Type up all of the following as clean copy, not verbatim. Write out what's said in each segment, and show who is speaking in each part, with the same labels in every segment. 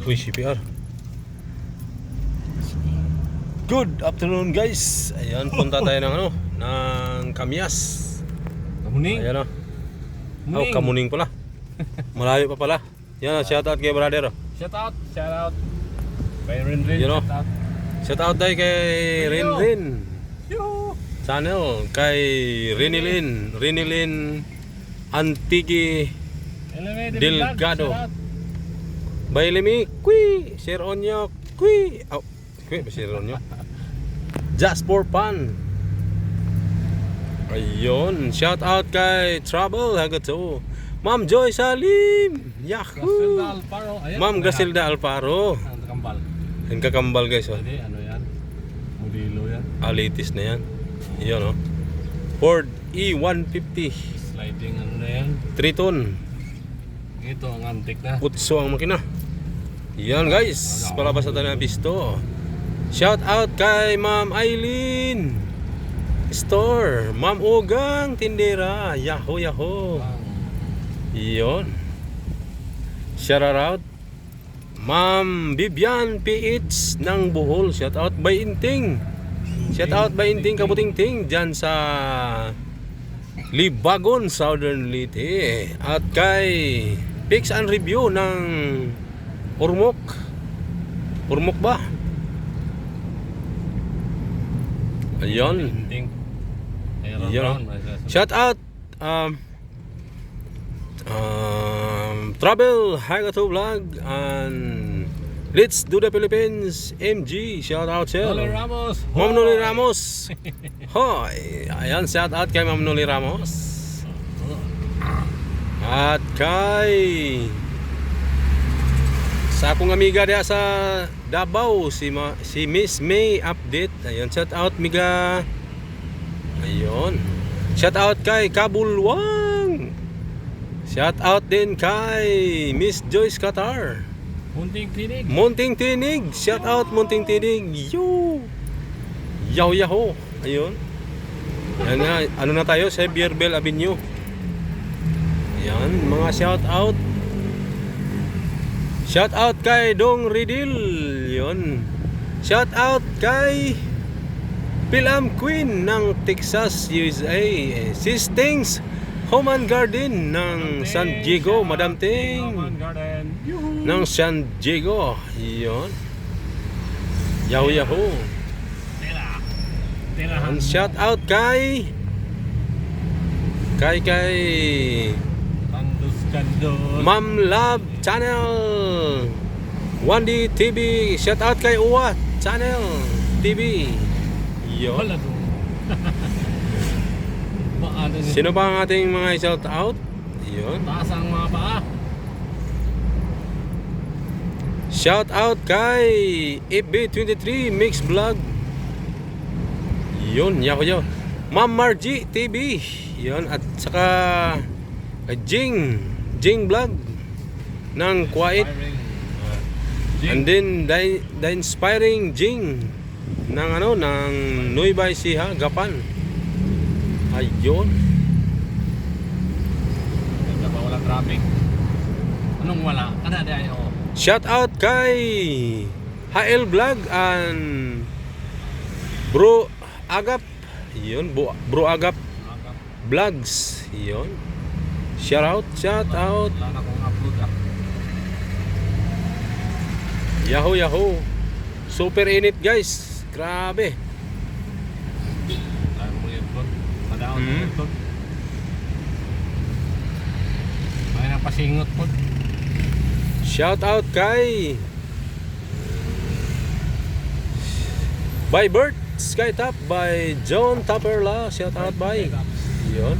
Speaker 1: Uy, CPR. Good afternoon guys. Ayan, punta tayo ng ano, ng Kamyas.
Speaker 2: Kamuning.
Speaker 1: Ayan o. Oh, Kamuning pala. Malayo pa pala. Yan, shoutout kay brother.
Speaker 2: Shout out. Kay Rinrin.
Speaker 1: You know,
Speaker 2: Shout out.
Speaker 1: Shoutout tayo kay Rinrin
Speaker 2: Yo.
Speaker 1: Channel, kay Rinilin Antigi Delgado. Bailemi, kui, share on nyo, kui. Oh, kui, share on nyo. Just for fun. Ayun, shout out kay Trouble Hagato. Ma'am Joy Salim. Yahoo.
Speaker 2: Grasilda Alparo. Ayan.
Speaker 1: Ma'am Grasilda Alparo.
Speaker 2: Ang kambal.
Speaker 1: Ang kakambal guys. Oh.
Speaker 2: Hindi, ano yan? Modelo yan.
Speaker 1: Alitis na yan. Yun oh. Ford E150.
Speaker 2: Sliding ano na yan.
Speaker 1: 3 ton.
Speaker 2: Ito ang antik na.
Speaker 1: Utso ang makina. Yan guys. Palabas na tayo ng pisto. Shout out kay Ma'am Eileen Store. Ma'am Ugang Tindera. Yahoo yahoo. Yun. Shout out Ma'am Bibian PH ng Bohol. Shout out by Inting. Shout out by Inting Kabutingting dyan sa Libagon, Southern Leyte. At kay Picks and Review ng Urmok. Urmok ba? Ayun.
Speaker 2: Ending. Ayun.
Speaker 1: Yun. Shout out Travel Hagato Vlog and Let's Do the Philippines MG. Shout out sir.
Speaker 2: Noli Ramos.
Speaker 1: Ma'am Noli Ramos. Hoy. Ayan, shout out kay Ma'am Noli Ramos. At kay sa akong amiga diya sa Davao, si Miss May Update. Ayun, shout out miga. Ayun. Shout out kay Kabulwang. Shout out din kay Miss Joyce Qatar.
Speaker 2: Munting Tinig.
Speaker 1: Munting Tinig. Shout out Munting Tinig. Yo. Yaw yaho. Ayun. Yan na, ano na tayo sa Bierbel Avenue. Yan, mga shout out. Shout out kay Dong Ridil. Yun. Shout out kay Pilam Queen ng Texas, USA. Sistings Home and Garden ng San Diego, Madam Ting ng San Diego. Yun. Yahoo yahoo. And shout out kay
Speaker 2: Kandos.
Speaker 1: Ma'am Love Channel 1D TV. Shout out kay Uwa Channel TV. Yun.
Speaker 2: Wala doon.
Speaker 1: Sino ba ang ating mga shout out? Yun.
Speaker 2: Taas ang mga paa.
Speaker 1: Shout out kay FB23 Mix Vlog. Yun, yako yo. Ma'am Margie TV. Yun, at saka kay Jing Vlog ng Quiet. And then the Inspiring Jing ng ano, ng Nueva Ecija, Gapan. Ayun.
Speaker 2: Ganda pa wala traffic. Anong wala? Kanada ayo.
Speaker 1: Shout out kay HL Vlog and Bro Agap. Yun, Bro Agap Vlogs. Yun. Shout out.
Speaker 2: Wala na kong upload ah.
Speaker 1: Yahoo yahoo. Super init guys. Grabe.
Speaker 2: Wala mo yung upload. Madaon mo yung upload. May napasingot po.
Speaker 1: Shout out kay By Bert Skytop by John Taperla. Shout out by. Yun.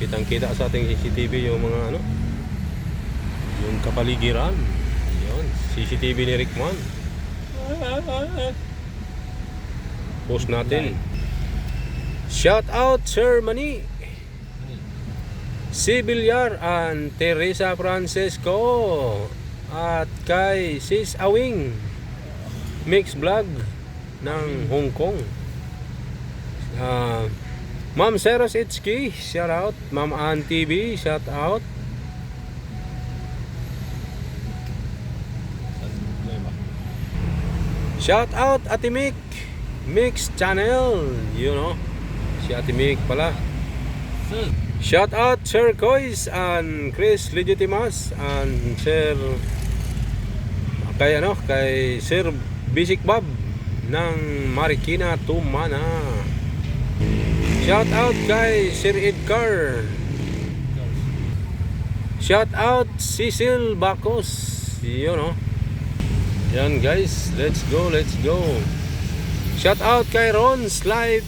Speaker 1: Kitang-kita sa ating CCTV yung mga ano, yung kapaligiran. Yun. CCTV ni Rickman. Post natin. Shout out Sir Mani, si Villar and Teresa Francesco. At kay Sis Awing Mix Vlog ng Hong Kong. Ma'am Seros Itski, shout out. Ma'am Ann TV, shout out. Shout out Ate Mick, Mix Channel, you know. Si Ate Mick pala.
Speaker 2: Sir.
Speaker 1: Shout out Sir Coys and Chris Legitimas and Sir kay Sir Basic Bob ng Marikina Tumana. Shout out kay Sir Edgar. Shout out Cecil Bacos, you know. Yan guys, let's go. Shout out kay Ron's Live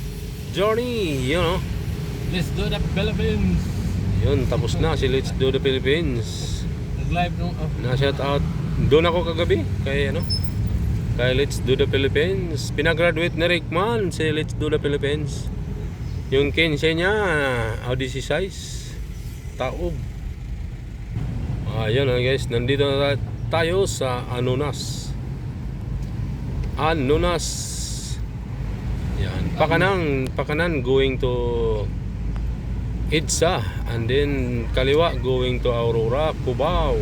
Speaker 1: Journey, you know.
Speaker 2: Let's do the Philippines.
Speaker 1: Yun, tapos na si Let's Do the Philippines.
Speaker 2: Nag-live nung
Speaker 1: Na-shout out. Doon ako kagabi kay Let's Do the Philippines. Pinagraduate na Rickman si Let's Do the Philippines. Yung 15 niya, Odyssey size. Taob. Ayun guys, nandito na tayo sa Anonas. Yan, Pakanan going to EDSA, and then kaliwa going to Aurora, Cubao.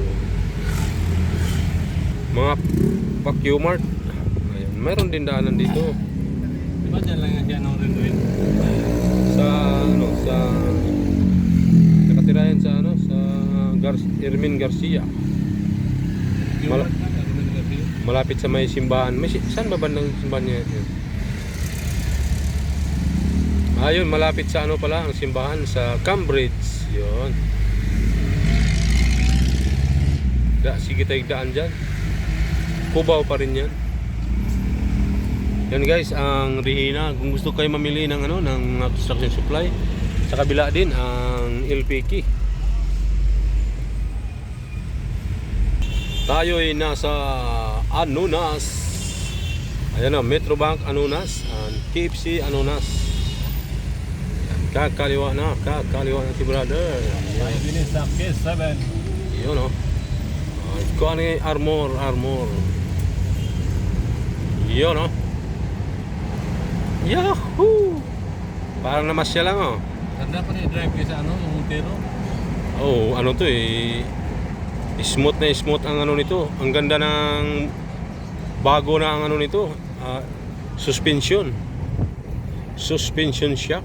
Speaker 1: Mga Pacumart. Ayun, mayroon din daanan dito.
Speaker 2: Diba dyan lang yan siya nung rin
Speaker 1: Sa nakatira yan sa Ermin Garcia. Malapit sa may simbahan. Saan ba bandang simbahan niya? Ayun, malapit sa pala ang simbahan sa Cambridge. Yun. Sige tayo daan dyan. Cubao pa rin yan. Yan guys, ang Rihina. Kung gusto kayo mamili ng ng construction supply, sa kabila din ang LPK. Tayo ay nasa Anonas. Ayan Metrobank Anonas and KFC Anonas. Kakaliwa na si brother.
Speaker 2: Ay, binis na K7.
Speaker 1: Yun Kung ano yung armor. Yun Yahoo! Parang namasya lang
Speaker 2: Ganda pa ni drive kayo sa yung Montero.
Speaker 1: To smooth ang nito. Ang ganda ng bago na ang nito. Suspension shock.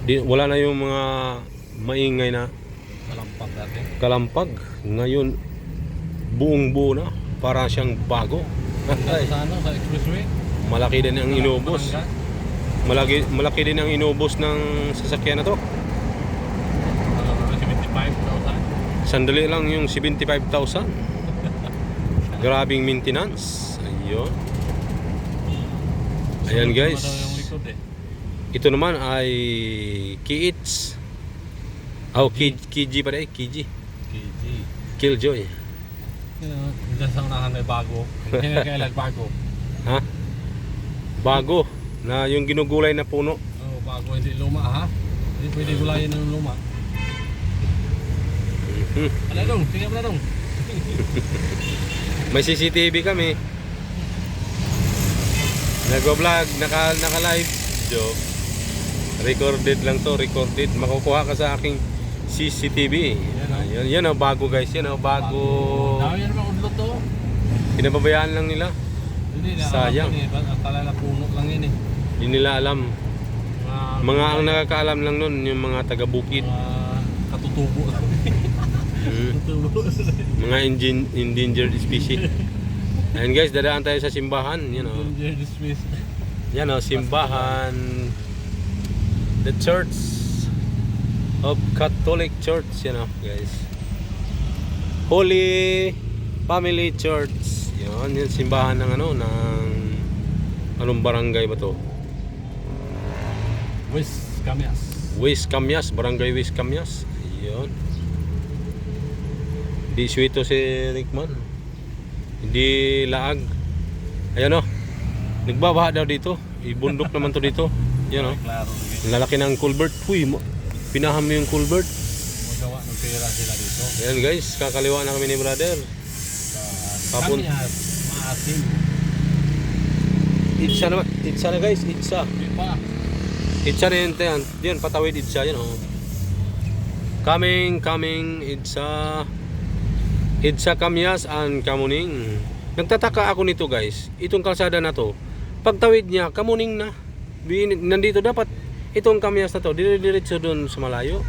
Speaker 1: Wala na yung mga maingay na
Speaker 2: Kalampag dati.
Speaker 1: kalampag. Ngayon buong buo na, para siyang bago.
Speaker 2: Sa expressway.
Speaker 1: Malaki din ang inubos. Malaki din ang inubos ng sasakyan na to.
Speaker 2: 75,000.
Speaker 1: Sandali lang yung 75,000. Grabing maintenance. Ayan guys. Ito naman ay Kiits. KG pa rin, KG. Killjoy.
Speaker 2: Diyan sa unahan may bago. Hindi kaya bago.
Speaker 1: Ha? Bago na yung ginugulay na puno.
Speaker 2: Bago, hindi luma ha. Hindi pwede gulayin ng luma. Ano dong? Tingnan mo na dong.
Speaker 1: May CCTV kami. Nag-vlog, naka-live. Joke. Recorded. Makukuha ka sa aking CCTV. Yan bago guys. Bago.
Speaker 2: Dami yan naman udlot to.
Speaker 1: Pinababayaan lang nila. Sayang.
Speaker 2: Talaga puno lang yan
Speaker 1: Hindi nila alam. Mga ang nakakaalam lang nun, yung mga taga-bukid.
Speaker 2: Katutubo.
Speaker 1: Mga endangered species. Ayan guys, dadaan tayo sa simbahan.
Speaker 2: Endangered species.
Speaker 1: Simbahan. The Church of Catholic Church, guys. Holy Family Church. Yan yung simbahan ng anong barangay ba to? West Camias, barangay West Camias. Ayun. Di sweeto si Rickman. Hindi laag. Ayan nagbabaha daw dito. Ibundok naman to dito. Yan Ang lalaki ng culvert. Pinaham yung culvert.
Speaker 2: Magawa ng pera sila dito.
Speaker 1: Ayan guys, kakaliwa na kami ni brother.
Speaker 2: Maasim.
Speaker 1: Itsa na guys, Itsa. Itsa na yan. Yan, patawid Itsa yan Coming, Itsa. Itsa Camias and Kamuning. Nagtataka ako nito guys, itong kalsada na to, pagtawid niya, kamuning na. Nandito dapat, itong kamyas na to, dire-diretso doon sa malayo.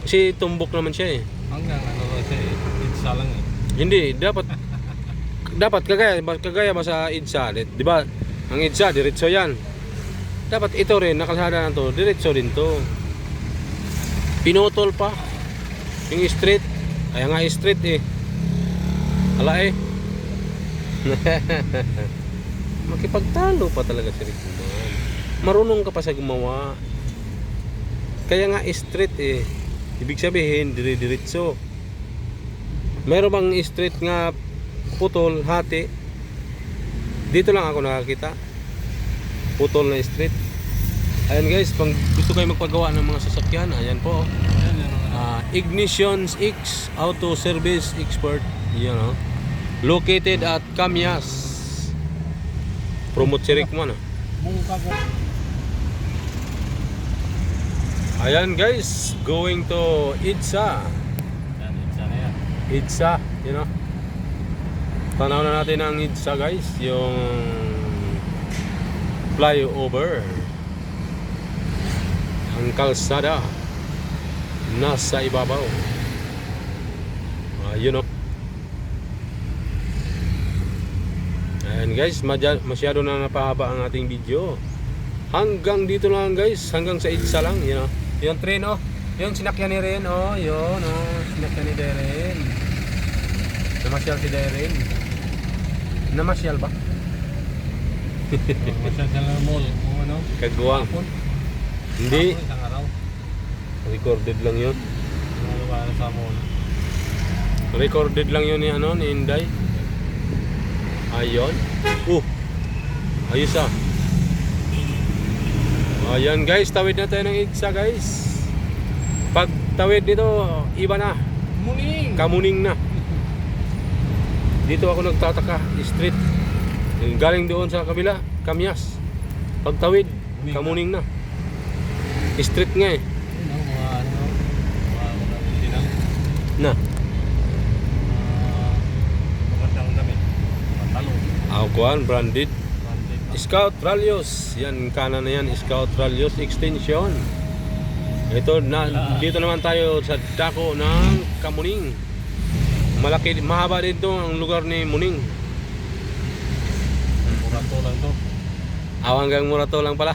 Speaker 1: Kasi tumbok naman siya eh.
Speaker 2: Hanggang ano kasi, itsa lang eh.
Speaker 1: Hindi, dapat kagaya ba sa EDSA, di ba? Ang EDSA, diretso yan. Dapat ito rin, nakalsada na to, diretso din to. Pinutol pa. Yung street, kaya nga street eh. Ala eh. Makipagtalo pa talaga si Rick Guman. Marunong ka pa sa gumawa. Kaya nga street eh. Ibig sabihin, dire-diretso. Meron bang street nga putol, hati? Dito lang ako nakakita. Putol na street. Ayan guys, pag gusto kayo magpagawa ng mga sasakyan, ayan po. Ignitions X Auto Service Expert. Yan o. Located at Camyas. Promote si Rick man.
Speaker 2: Mungka ko.
Speaker 1: Ayan guys, going to EDSA.
Speaker 2: Yan, itsa na yan.
Speaker 1: EDSA, you know. Tanaw na natin ang EDSA guys, yung flyover. Ang kalsada nasa ibabaw. Yun o. Ayan guys, masyado na napahaba ang ating video. Hanggang dito lang guys, hanggang sa EDSA lang, you know. Yung train oh, yung sinakyan ni Ren oh, yun oh, sinakyan ni Darren. Namasyal si Darren. Namasyal ba?
Speaker 2: Masyal sa mall, kung ano.
Speaker 1: Kagwang.
Speaker 2: Hapon.
Speaker 1: Hindi,
Speaker 2: Hapon, isang araw.
Speaker 1: recorded lang yun.
Speaker 2: Ano ba sa mall?
Speaker 1: Recorded lang yun ni ano, ni Inday. Ayun. Ayos ah. Ayan guys, tawid na tayo ng EDSA guys. Pag tawid dito, iba na.
Speaker 2: Muning!
Speaker 1: Kamuning na. Dito ako nagtataka, street. Galing doon sa kabila, Camyas. Pag tawid, kamuning na. Street nga eh.
Speaker 2: Yun ang mga ano, mga tinang.
Speaker 1: Na.
Speaker 2: Magandang damit. Matalo.
Speaker 1: Akuan, branded.
Speaker 2: Branded.
Speaker 1: Scout Rallios. Yan, kanan na yan. Scout Rallios Extension. Ito, dito naman tayo sa dako ng Kamuning. Malaki, mahaba din to ang lugar ni Muning.
Speaker 2: Murato lang to.
Speaker 1: Hanggang Murato lang pala.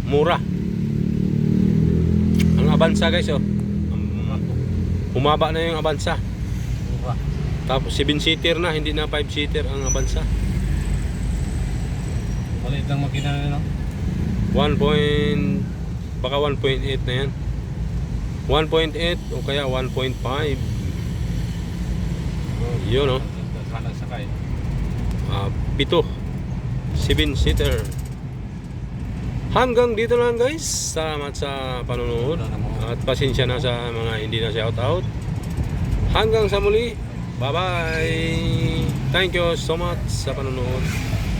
Speaker 1: Mura. Ang Avanza guys oh.
Speaker 2: Murato.
Speaker 1: Humaba na yung Avanza.
Speaker 2: Mura.
Speaker 1: Tapos 7-seater na, hindi na 5-seater ang Avanza.
Speaker 2: Maliit lang makina nila.
Speaker 1: Baka 1.8 na yan. 1.8 o kaya 1.5. Yun oh.
Speaker 2: Sana sakay.
Speaker 1: 7 7-seater. Hanggang dito lang guys. Salamat sa panonood. At pasensya na sa mga hindi na shout out. Hanggang sa muli. Bye bye. Thank you so much sa panonood.